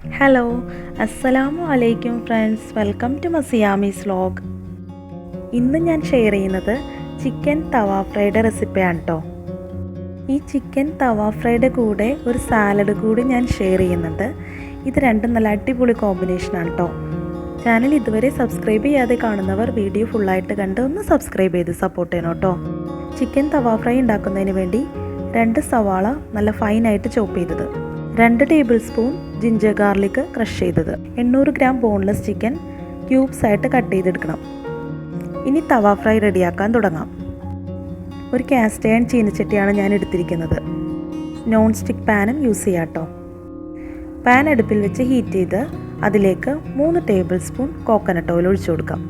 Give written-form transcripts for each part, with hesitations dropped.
Hello, അസ്സലാമു അലൈക്കും friends. Welcome to മസിയാമീസ് വ്ലോഗ്. ഇന്ന് ഞാൻ ഷെയർ ചെയ്യുന്നത് ചിക്കൻ തവ ഫ്രൈഡ് റെസിപ്പിയാണ് കേട്ടോ. ഈ ചിക്കൻ തവ ഫ്രൈഡ് കൂടെ ഒരു സാലഡ് കൂടി ഞാൻ ഷെയർ ചെയ്യുന്നുണ്ട്. ഇത് രണ്ടും നല്ല അടിപൊളി കോമ്പിനേഷനാണ് കേട്ടോ. ചാനൽ ഇതുവരെ സബ്സ്ക്രൈബ് ചെയ്യാതെ കാണുന്നവർ വീഡിയോ ഫുള്ളായിട്ട് കണ്ട് ഒന്ന് സബ്സ്ക്രൈബ് ചെയ്ത് സപ്പോർട്ട് ചെയ്യണം കേട്ടോ. ചിക്കൻ തവ ഫ്രൈ ഉണ്ടാക്കുന്നതിന് വേണ്ടി 2 സവാള നല്ല ഫൈനായിട്ട് ചോപ്പ് ചെയ്തത്, 2 table spoon ginger garlic crush ചെയ്തത്, 800 ഗ്രാം ബോൺലെസ് ചിക്കൻ ക്യൂബ്സ് ആയിട്ട് കട്ട് ചെയ്തെടുക്കണം. ഇനി തവ ഫ്രൈ റെഡിയാക്കാൻ തുടങ്ങാം. ഒരു കാസ്റ്റ് അയൺ ചീനച്ചട്ടിയാണ് ഞാൻ എടുത്തിരിക്കുന്നത്. നോൺ സ്റ്റിക്ക് പാനും യൂസ് ചെയ്യാം കേട്ടോ. പാൻ അടുപ്പിൽ വെച്ച് ഹീറ്റ് ചെയ്ത് അതിലേക്ക് 3 ടേബിൾ സ്പൂൺ കോക്കനട്ട് ഓയിൽ ഒഴിച്ചു കൊടുക്കാം.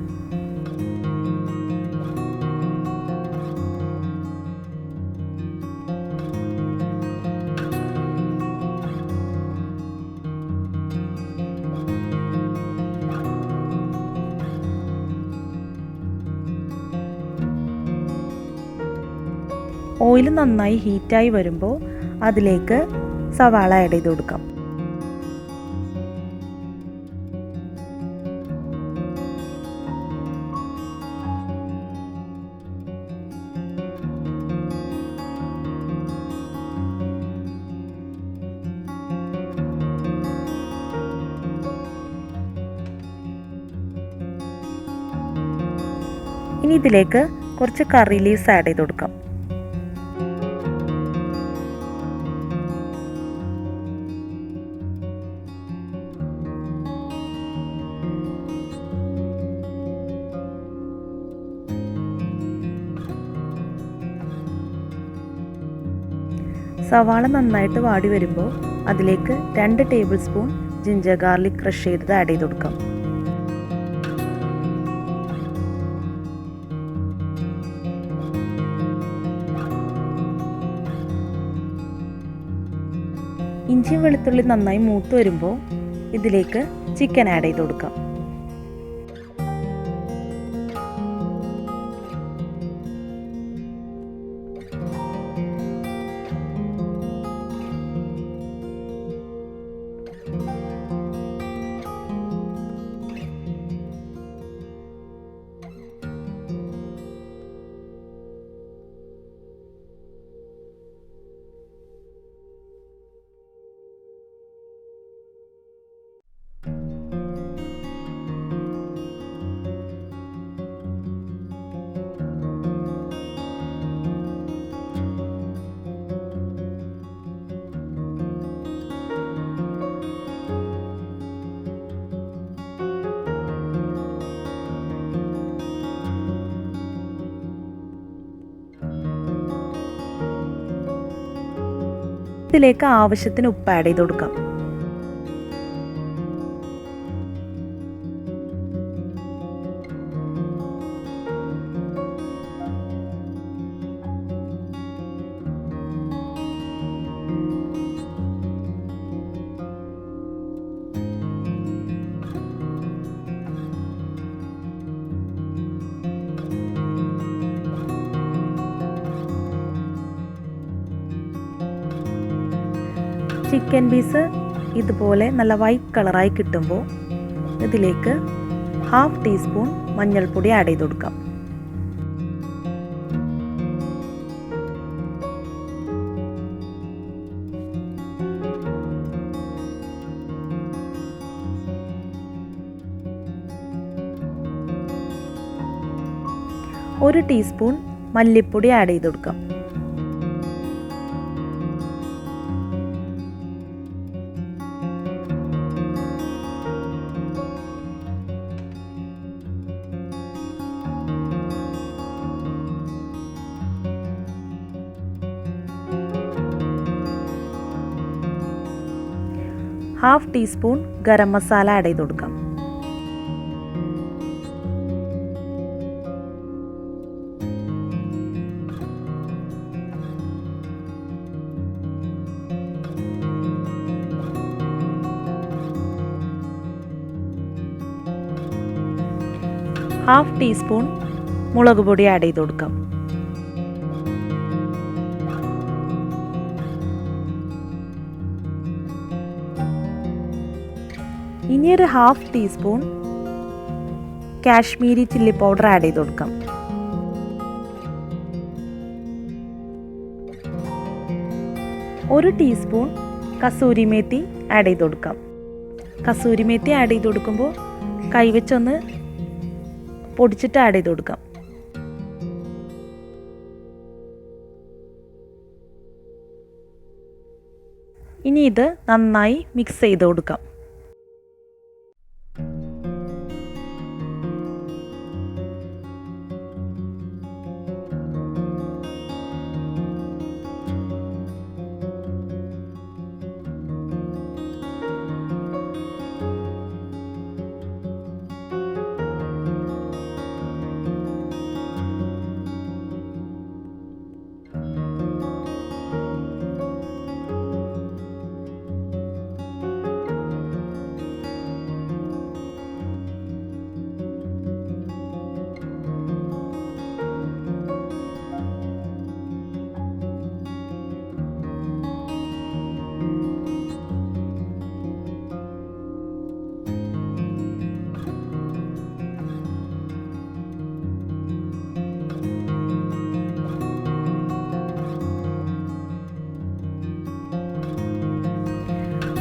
ഓയിൽ നന്നായി ഹീറ്റായി വരുമ്പോൾ അതിലേക്ക് സവാള ആഡ് ചെയ്ത് കൊടുക്കാം. ഇനി ഇതിലേക്ക് കുറച്ച് കറി ലീവ്സ് ആഡ് ചെയ്ത് കൊടുക്കാം. സവാള നന്നായിട്ട് വാടി വരുമ്പോൾ അതിലേക്ക് 2 table spoon ginger garlic crush ചെയ്തത് ആഡ് ചെയ്ത് കൊടുക്കാം. ഇഞ്ചിയും വെളുത്തുള്ളി നന്നായി മൂത്ത് വരുമ്പോൾ ഇതിലേക്ക് ചിക്കൻ ആഡ് ചെയ്ത് കൊടുക്കാം. ഇതിലേക്ക് ആവശ്യത്തിന് ഉപ്പ് ആഡ് ചെയ്ത് കൊടുക്കാം. ചിക്കൻ പീസ് ഇതുപോലെ നല്ല വൈറ്റ് കളറായി കിട്ടുമ്പോൾ ഇതിലേക്ക് 1/2 ടീസ്പൂൺ മഞ്ഞൾപ്പൊടി ആഡ് ചെയ്ത് കൊടുക്കാം. ഒരു ടീസ്പൂൺ മല്ലിപ്പൊടി ആഡ് ചെയ്ത് കൊടുക്കാം. Half teaspoon garam masala add ചെയ്ത് കൊടുക്കാം. ഹാഫ് ടീസ്പൂൺ മുളക് പൊടി ആഡ് ചെയ്ത് കൊടുക്കാം. ഇനി ഒരു 1/2 teaspoon Kashmiri chilli powder add ചെയ്ത് കൊടുക്കാം. ഒരു ടീസ്പൂൺ കസൂരി മേത്തി ആഡ് ചെയ്ത് കൊടുക്കാം. കസൂരി മേത്തി ആഡ് ചെയ്ത് കൊടുക്കുമ്പോൾ കൈവച്ചൊന്ന് പൊടിച്ചിട്ട് ആഡ് ചെയ്ത് കൊടുക്കാം. ഇനി ഇത് നന്നായി മിക്സ് ചെയ്ത് കൊടുക്കാം.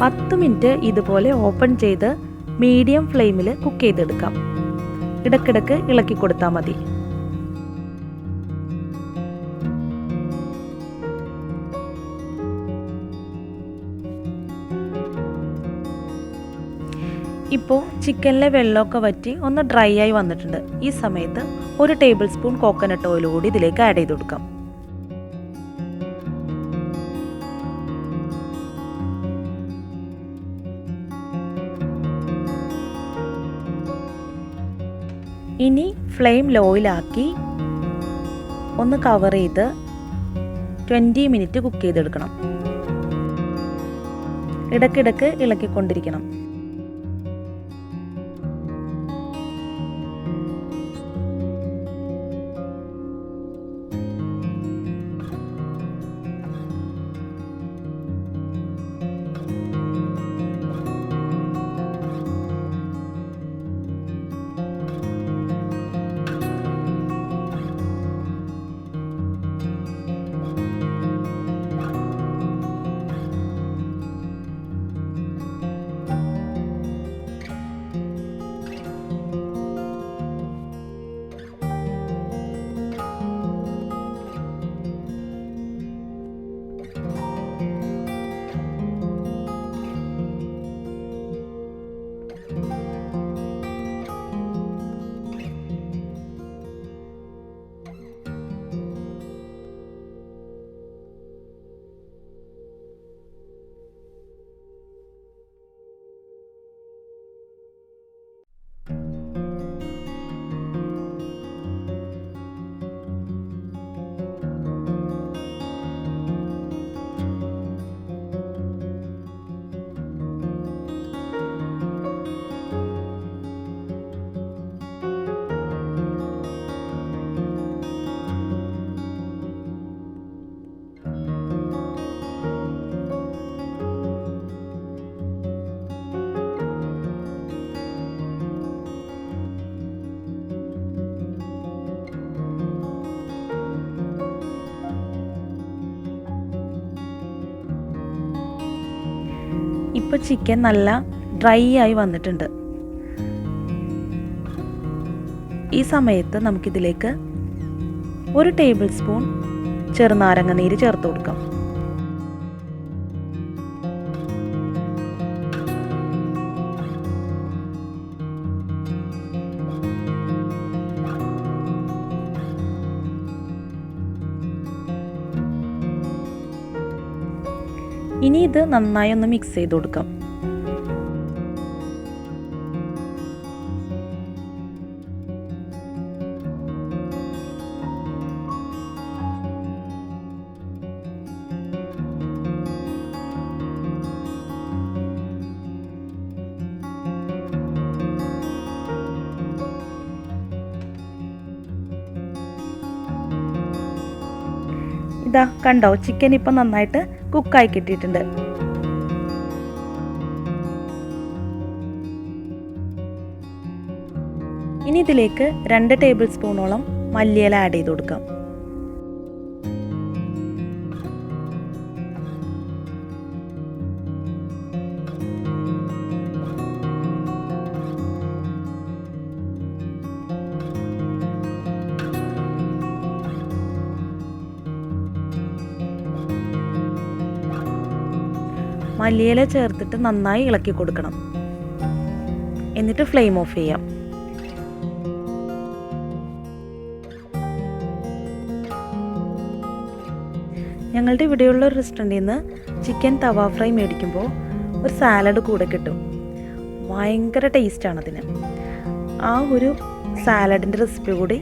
പത്ത് മിനിറ്റ് ഇതുപോലെ ഓപ്പൺ ചെയ്ത് മീഡിയം ഫ്ലെയിമിൽ കുക്ക് ചെയ്തെടുക്കാം. ഇടയ്ക്കിടയ്ക്ക് ഇളക്കി കൊടുത്താൽ മതി. ഇപ്പോൾ ചിക്കനിലെ വെള്ളമൊക്കെ വറ്റി ഒന്ന് ഡ്രൈ ആയി വന്നിട്ടുണ്ട്. ഈ സമയത്ത് 1 ടേബിൾ സ്പൂൺ കോക്കനട്ട് ഓയിൽ കൂടി ഇതിലേക്ക് ആഡ് ചെയ്ത് കൊടുക്കാം. ഇനി ഫ്ലെയിം ലോയിലാക്കി ഒന്ന് കവർ ചെയ്ത് 20 മിനിറ്റ് കുക്ക് ചെയ്തെടുക്കണം. ഇടയ്ക്കിടയ്ക്ക് ഇളക്കിക്കൊണ്ടിരിക്കണം. ഇപ്പോൾ ചിക്കൻ നല്ല ഡ്രൈ ആയി വന്നിട്ടുണ്ട്. ഈ സമയത്ത് നമുക്കിതിലേക്ക് 1 ടേബിൾ സ്പൂൺ ചെറുനാരങ്ങ നീര് ചേർത്ത് കൊടുക്കാം. ഇനി ഇത് നന്നായി ഒന്ന് മിക്സ് ചെയ്ത് കൊടുക്കാം. ഇതാ കണ്ടോ, ചിക്കൻ ഇപ്പം നന്നായിട്ട് കുക്കായി കിട്ടിയിട്ടുണ്ട്. ഇനി ഇതിലേക്ക് 2 ടേബിൾ സ്പൂണോളം മല്ലിയില ആഡ് ചെയ്ത് കൊടുക്കാം. മല്ലിയില ചേർത്തിട്ട് നന്നായി ഇളക്കി കൊടുക്കണം. എന്നിട്ട് ഫ്ലെയിം ഓഫ് ചെയ്യാം. ഞങ്ങളുടെ ഇവിടെയുള്ള ഒരു റെസ്റ്റോറൻറ്റിൽ നിന്ന് ചിക്കൻ തവ ഫ്രൈ മേടിക്കുമ്പോൾ ഒരു സാലഡ് കൂടെ കിട്ടും. ഭയങ്കര ടേസ്റ്റാണതിന്. ആ ഒരു സാലഡിൻ്റെ റെസിപ്പി കൂടി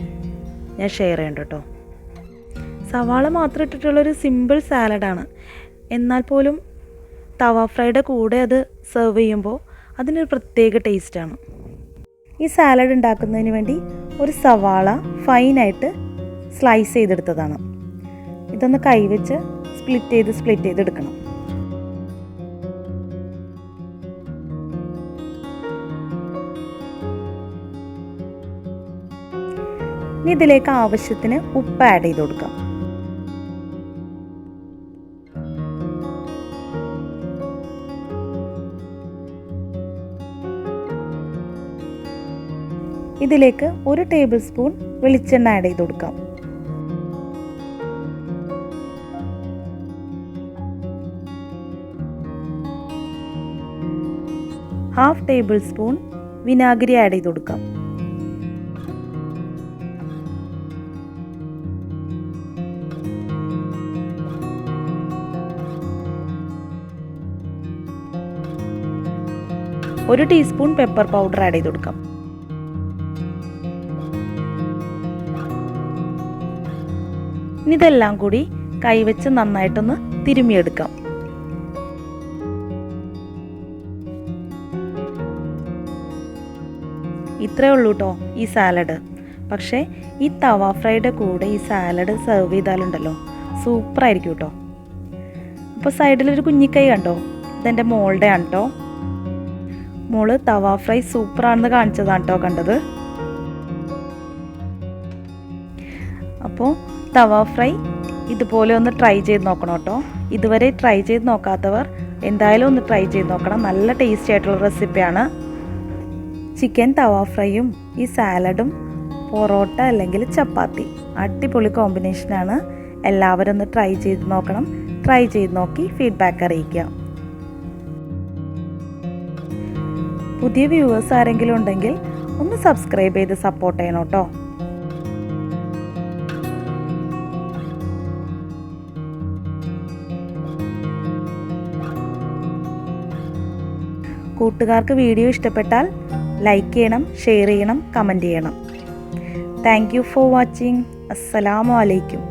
ഞാൻ ഷെയർ ചെയ്യണ്ട കേട്ടോ. സവാള മാത്രം ഇട്ടിട്ടുള്ളൊരു സിമ്പിൾ സാലഡാണ്. എന്നാൽ പോലും തവ ഫ്രൈയുടെ കൂടെ അത് സെർവ് ചെയ്യുമ്പോൾ അതിനൊരു പ്രത്യേക ടേസ്റ്റാണ്. ഈ സാലഡ് ഉണ്ടാക്കുന്നതിന് വേണ്ടി ഒരു സവാള ഫൈനായിട്ട് സ്ലൈസ് ചെയ്തെടുത്തതാണ്. ഇതൊന്ന് കൈവച്ച് സ്പ്ലിറ്റ് ചെയ്തെടുക്കണം. ഇനി ഇതിലേക്ക് ആവശ്യത്തിന് ഉപ്പ് ആഡ് ചെയ്ത് കൊടുക്കാം. ഇതിലേക്ക് 1 ടേബിൾ സ്പൂൺ വെളിച്ചെണ്ണ ആഡ് ചെയ്ത് കൊടുക്കാം. ഹാഫ് ടേബിൾ സ്പൂൺ വിനാഗിരി ആഡ് ചെയ്ത് കൊടുക്കാം. ഒരു ടീസ്പൂൺ പെപ്പർ പൗഡർ ആഡ് ചെയ്ത് കൊടുക്കാം. ഇനി ഇതെല്ലാം കൂടി കൈവച്ച് നന്നായിട്ടൊന്ന് തിരുമ്മിയെടുക്കാം. ഇത്രയേ ഉള്ളൂ കേട്ടോ ഈ സാലഡ്. പക്ഷേ ഈ തവ ഫ്രൈയുടെ കൂടെ ഈ സാലഡ് സെർവ് ചെയ്താലുണ്ടല്ലോ സൂപ്പറായിരിക്കും കേട്ടോ. അപ്പോൾ സൈഡിലൊരു കുഞ്ഞിക്കൈ കണ്ടോ? ഇതെൻ്റെ മോളുടെ ആണ് കേട്ടോ. മോള് തവ ഫ്രൈ സൂപ്പറാണെന്ന് കാണിച്ചതാണ് കേട്ടോ കണ്ടത്. അപ്പോൾ തവ ഫ്രൈ ഇതുപോലെ ഒന്ന് ട്രൈ ചെയ്ത് നോക്കണം കേട്ടോ. ഇതുവരെ ട്രൈ ചെയ്ത് നോക്കാത്തവർ എന്തായാലും ഒന്ന് ട്രൈ ചെയ്ത് നോക്കണം. നല്ല ടേസ്റ്റി ആയിട്ടുള്ള റെസിപ്പിയാണ്. ചിക്കൻ തവ ഫ്രൈയും ഈ സാലഡും പൊറോട്ട അല്ലെങ്കിൽ ചപ്പാത്തി അടിപൊളി കോമ്പിനേഷനാണ്. എല്ലാവരും ഒന്ന് ട്രൈ ചെയ്ത് നോക്കണം. ട്രൈ ചെയ്ത് നോക്കി ഫീഡ്ബാക്ക് അറിയിക്കുക. പുതിയ വ്യൂവേഴ്സ് ആരെങ്കിലും ഉണ്ടെങ്കിൽ ഒന്ന് സബ്സ്ക്രൈബ് ചെയ്ത് സപ്പോർട്ട് ചെയ്യണം കേട്ടോ. കൂട്ടുകാർക്ക് വീഡിയോ ഇഷ്ടപ്പെട്ടാൽ ലൈക്ക് ചെയ്യണം, ഷെയർ ചെയ്യണം, കമൻറ്റ് ചെയ്യണം. Thank you for watching. അസ്സലാമു അലൈക്കും.